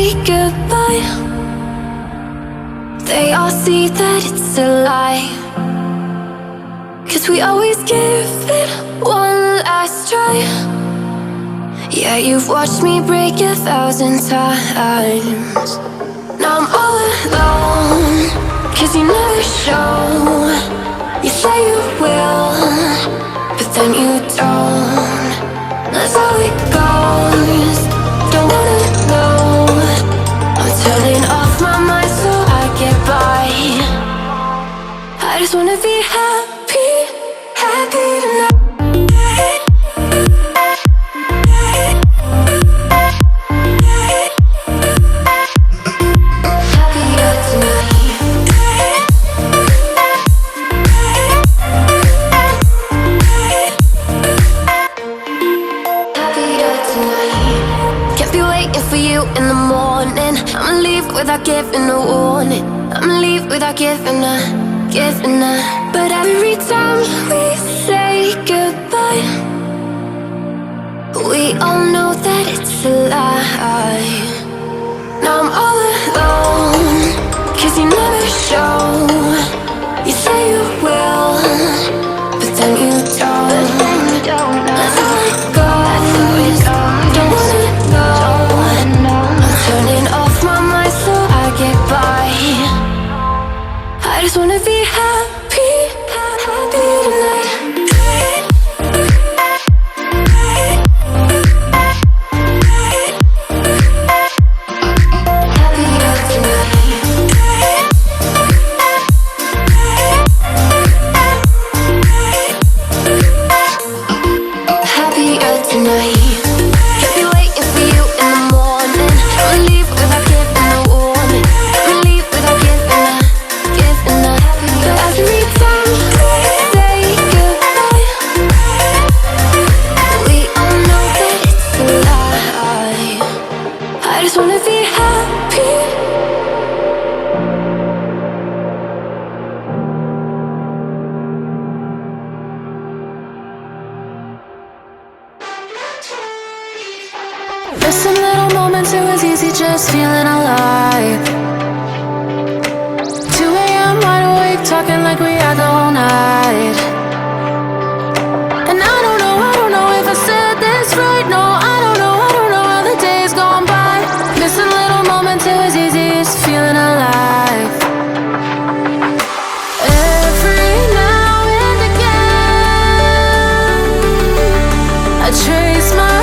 say goodbye, they all see that it's a lie. 'Cause we always give it one last try. Yeah, you've watched me break 1,000 times. Now I'm all alone, 'cause you never show. You say you will, but then you don't. That's how it goes. Don't wanna know. I'm turning off my mind so I get by. I just wanna be happy, happy tonight. In the morning, I'ma leave without giving a warning. I'ma leave without giving a. But every time we say goodbye, we all know that it's a lie. Now I'm all alone, 'cause you never show. You say you will, but then you don't. That's how it goes. Don't wanna know. Turning off my mind so I get by. I just wanna be happy, happy tonight. Happier tonight. There's some little moments it was easy just feeling alive. 2 a.m. wide awake, talking like we had the whole night. And I don't know if I said this right. No, I don't know how the days gone by. Missing little moments it was easy just feeling alive. Every now and again, I trace my